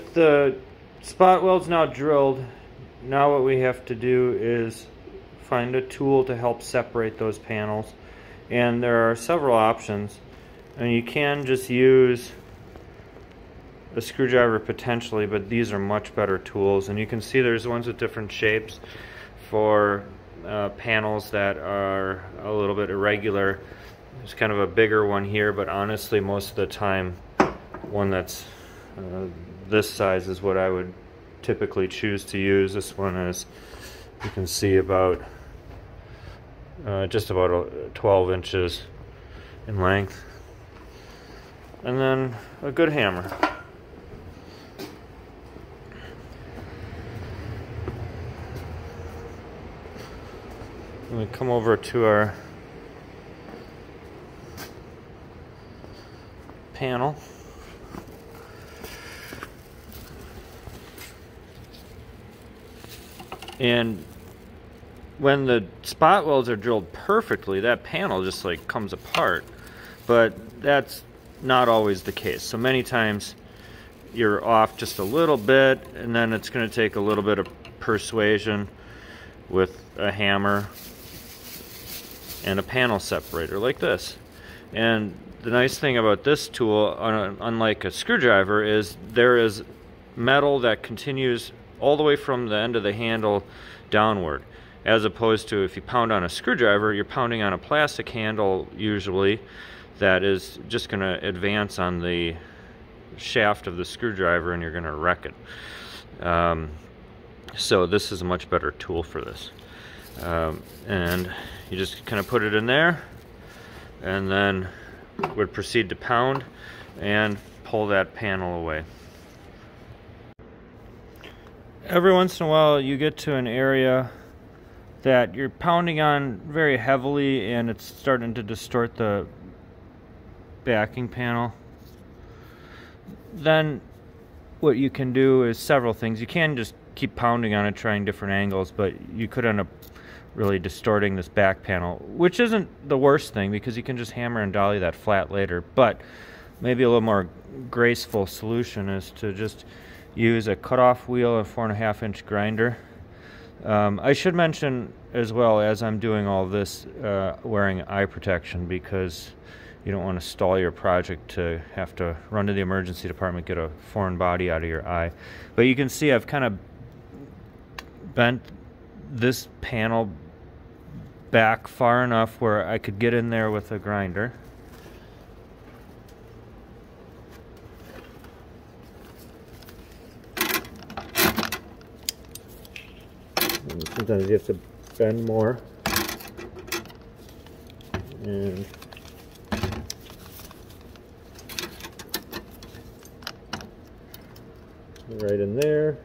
With the spot welds now drilled, now what we have to do is find a tool to help separate those panels. And there are several options. And you can just use a screwdriver potentially, but these are much better tools. And you can see there's ones with different shapes for panels that are a little bit irregular. There's kind of a bigger one here, but honestly most of the time one that's this size is what I would typically choose to use. This one is, you can see, about just about 12 inches in length. And then a good hammer. And we come over to our panel. And when the spot welds are drilled perfectly, that panel just like comes apart. But that's not always the case. So many times you're off just a little bit, and then it's going to take a little bit of persuasion with a hammer and a panel separator like this. And the nice thing about this tool, unlike a screwdriver, is there is metal that continues all the way from the end of the handle downward, as opposed to if you pound on a screwdriver, you're pounding on a plastic handle usually that is just going to advance on the shaft of the screwdriver and you're going to wreck it. So this is a much better tool for this. And you just kind of put it in there and then would proceed to pound and pull that panel away. Every once in a while you get to an area that you're pounding on very heavily and it's starting to distort the backing panel. Then what you can do is several things. You can just keep pounding on it, trying different angles, but you could end up really distorting this back panel, which isn't the worst thing because you can just hammer and dolly that flat later. But maybe a little more graceful solution is to just use a cutoff wheel and 4.5 inch grinder. I should mention as well, as I'm doing all this, wearing eye protection, because you don't want to stall your project to have to run to the emergency department, get a foreign body out of your eye. But you can see I've kind of bent this panel back far enough where I could get in there with a grinder. And sometimes you have to bend more. And right in there.